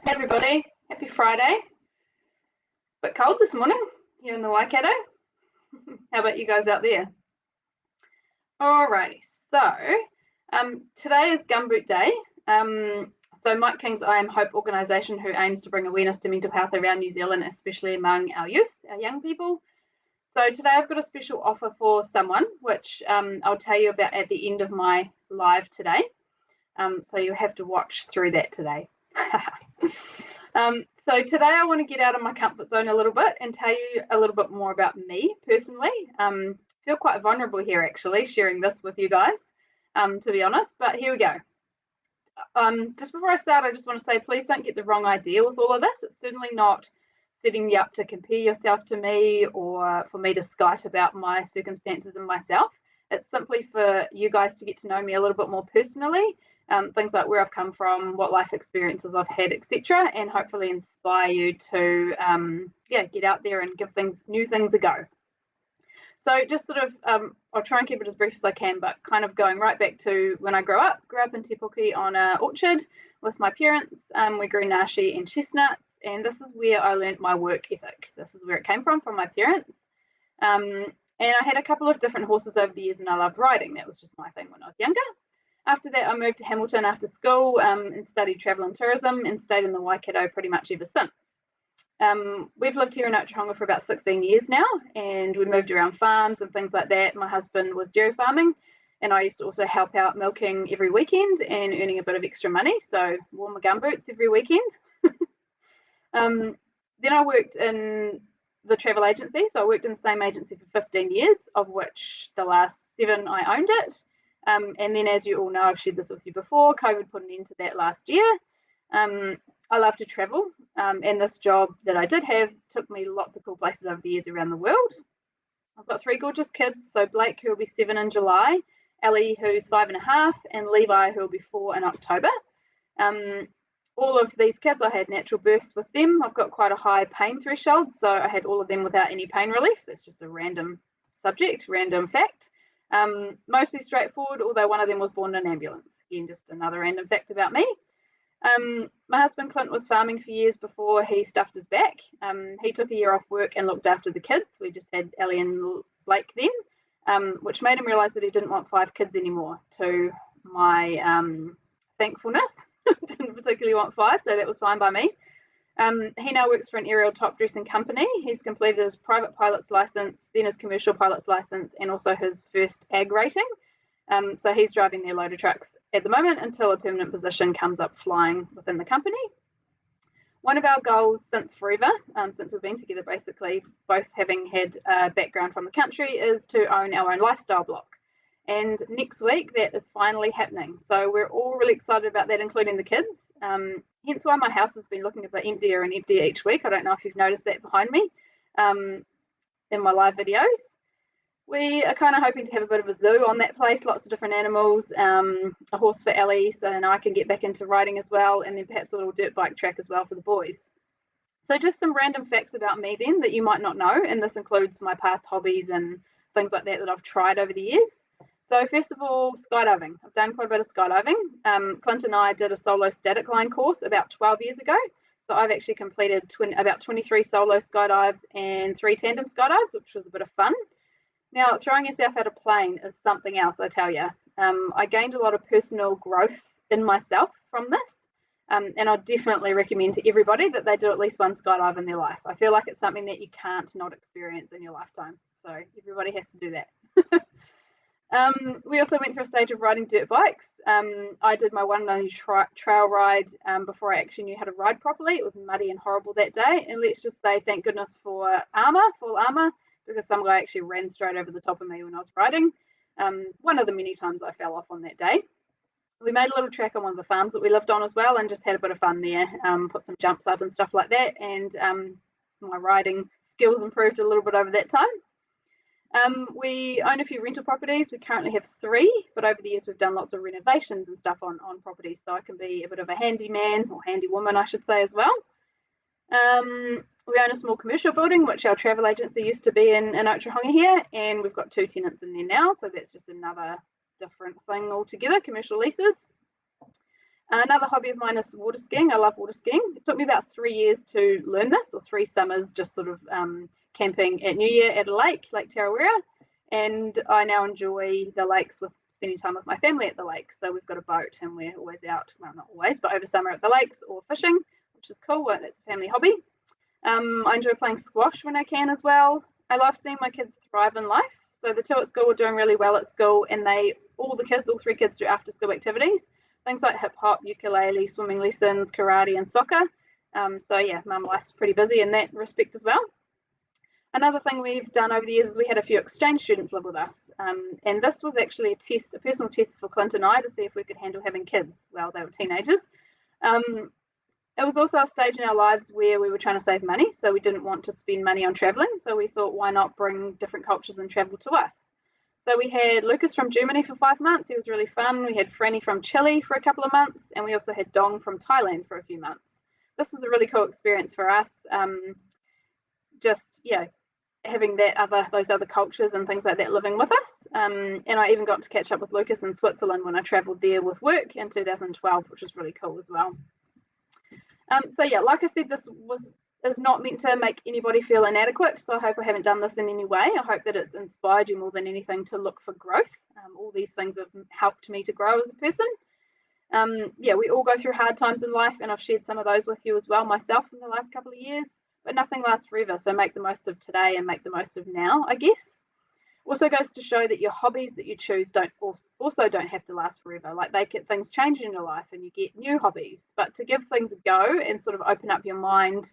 Hey everybody, happy Friday. Bit cold this morning here in the Waikato. How about you guys out there? Alrighty, so today is Gumboot Day. So Mike King's I Am Hope organisation, who aims to bring awareness to mental health around New Zealand, especially among our youth, our young people. So today I've got a special offer for someone, which I'll tell you about at the end of my live today. So you'll have to watch through that today. So today I want to get out of my comfort zone a little bit and tell you a little bit more about me personally. I feel quite vulnerable here actually, sharing this with you guys, to be honest, but here we go. Just before I start, I just want to say, please don't get the wrong idea with all of this. It's certainly not setting you up to compare yourself to me or for me to skite about my circumstances and myself. It's simply for you guys to get to know me a little bit more personally. Things like where I've come from, what life experiences I've had, etc., and hopefully inspire you to get out there and give new things a go. So just sort of, I'll try and keep it as brief as I can, but kind of going right back to when I grew up in Te Puke on an orchard with my parents. We grew nashi and chestnuts, and this is where I learned my work ethic. This is where it came from my parents. And I had a couple of different horses over the years, and I loved riding. That was just my thing when I was younger. After that, I moved to Hamilton after school and studied travel and tourism and stayed in the Waikato pretty much ever since. We've lived here in Otahonga for about 16 years now, and we moved around farms and things like that. My husband was dairy farming, and I used to also help out milking every weekend and earning a bit of extra money, so wore my gumboots every weekend. Then I worked in the travel agency, so I worked in the same agency for 15 years, of which the last 7 I owned it. And then, as you all know, I've shared this with you before, COVID put an end to that last year. I love to travel, and this job that I did have took me lots of cool places over the years around the world. I've got 3 gorgeous kids, so Blake, who will be 7 in July, Ellie, who's 5.5, and Levi, who will be 4 in October. All of these kids, I had natural births with them. I've got quite a high pain threshold, so I had all of them without any pain relief. That's just a random subject, random fact. Mostly straightforward, although one of them was born in an ambulance. Again, just another random fact about me. My husband Clint was farming for years before he stuffed his back. He took a year off work and looked after the kids. We just had Ellie and Blake then, which made him realise that he didn't want 5 kids anymore, to my thankfulness. Didn't particularly want 5, so that was fine by me. He now works for an aerial top dressing company. He's completed his private pilot's license, then his commercial pilot's license, and also his first ag rating. So he's driving their loader trucks at the moment until a permanent position comes up flying within the company. One of our goals since forever, since we've been together basically, both having had a background from the country, is to own our own lifestyle block. And next week that is finally happening. So we're all really excited about that, including the kids. Hence why my house has been looking a bit emptier and emptier each week. I don't know if you've noticed that behind me in my live videos. We are kind of hoping to have a bit of a zoo on that place, lots of different animals, a horse for Ellie, so now I can get back into riding as well, and then perhaps a little dirt bike track as well for the boys. So just some random facts about me then that you might not know, and this includes my past hobbies and things like that I've tried over the years. So first of all, skydiving. I've done quite a bit of skydiving. Clint and I did a solo static line course about 12 years ago. So I've actually completed about 23 solo skydives and 3 tandem skydives, which was a bit of fun. Now, throwing yourself out of a plane is something else, I tell you. I gained a lot of personal growth in myself from this. And I'd definitely recommend to everybody that they do at least one skydive in their life. I feel like it's something that you can't not experience in your lifetime. So everybody has to do that. We also went through a stage of riding dirt bikes. I did my one and only trail ride before I actually knew how to ride properly. It was muddy and horrible that day. And let's just say thank goodness for full armour, because some guy actually ran straight over the top of me when I was riding. One of the many times I fell off on that day. We made a little track on one of the farms that we lived on as well, and just had a bit of fun there, put some jumps up and stuff like that, and my riding skills improved a little bit over that time. We own a few rental properties. We currently have 3, but over the years we've done lots of renovations and stuff on properties, so I can be a bit of a handyman, or handy woman I should say as well. We own a small commercial building, which our travel agency used to be in Otahonga here, and we've got 2 tenants in there now, so that's just another different thing altogether, commercial leases. Another hobby of mine is water skiing. I love water skiing. It took me about 3 years to learn this, or 3 summers just sort of camping at New Year at a lake, Lake Tarawera. And I now enjoy the lakes with spending time with my family at the lake. So we've got a boat and we're always out, well, not always, but over summer at the lakes or fishing, which is cool. That's a family hobby. I enjoy playing squash when I can as well. I love seeing my kids thrive in life. So the two at school are doing really well at school, and all 3 kids do after school activities, things like hip hop, ukulele, swimming lessons, karate, and soccer. So yeah, mum life's pretty busy in that respect as well. Another thing we've done over the years is we had a few exchange students live with us, and this was actually a personal test for Clint and I to see if we could handle having kids. Well, they were teenagers. It was also a stage in our lives where we were trying to save money, so we didn't want to spend money on traveling. So we thought, why not bring different cultures and travel to us? So we had Lucas from Germany for 5 months. He was really fun. We had Franny from Chile for a couple of months, and we also had Dong from Thailand for a few months. This was a really cool experience for us. Having those other cultures and things like that living with us. And I even got to catch up with Lucas in Switzerland when I travelled there with work in 2012, which was really cool as well. So yeah, like I said, this is not meant to make anybody feel inadequate. So I hope I haven't done this in any way. I hope that it's inspired you more than anything to look for growth. All these things have helped me to grow as a person. We all go through hard times in life, and I've shared some of those with you as well myself in the last couple of years. But nothing lasts forever, so make the most of today and make the most of now, I guess. Also goes to show that your hobbies that you choose don't have to last forever. Like things change in your life and you get new hobbies. But to give things a go and sort of open up your mind,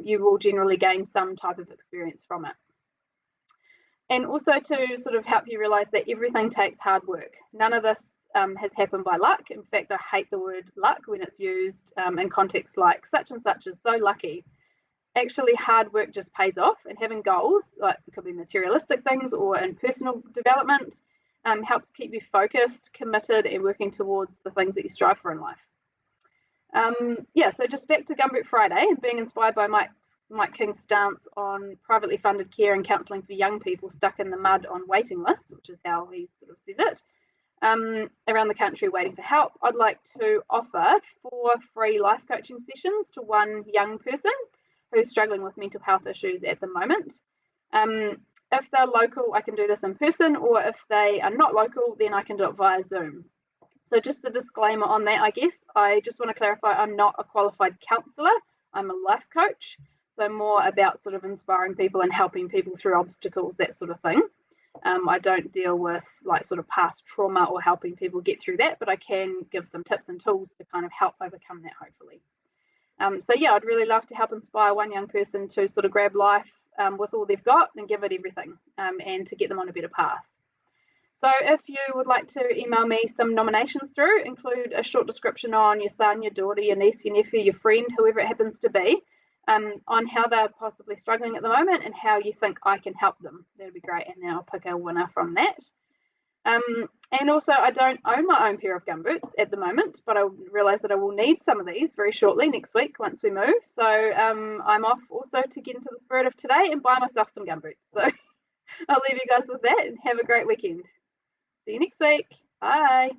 you will generally gain some type of experience from it. And also to sort of help you realize that everything takes hard work. None of this has happened by luck. In fact, I hate the word luck when it's used in contexts like such and such is so lucky. Actually, hard work just pays off, and having goals, like it could be materialistic things or in personal development, helps keep you focused, committed, and working towards the things that you strive for in life. So just back to Gumboot Friday and being inspired by Mike King's stance on privately funded care and counselling for young people stuck in the mud on waiting lists, which is how he sort of says it, around the country waiting for help. I'd like to offer 4 free life coaching sessions to one young person who's struggling with mental health issues at the moment. If they're local, I can do this in person, or if they are not local, then I can do it via Zoom. So just a disclaimer on that, I guess. I just want to clarify, I'm not a qualified counsellor. I'm a life coach. So more about sort of inspiring people and helping people through obstacles, that sort of thing. I don't deal with like sort of past trauma or helping people get through that, but I can give some tips and tools to kind of help overcome that, hopefully. I'd really love to help inspire one young person to sort of grab life with all they've got and give it everything, and to get them on a better path. So if you would like to email me some nominations through, include a short description on your son, your daughter, your niece, your nephew, your friend, whoever it happens to be, on how they're possibly struggling at the moment and how you think I can help them. That'd be great, and then I'll pick a winner from that. And also, I don't own my own pair of gumboots at the moment, but I realise that I will need some of these very shortly next week once we move. So I'm off also to get into the spirit of today and buy myself some gumboots. So I'll leave you guys with that and have a great weekend. See you next week. Bye.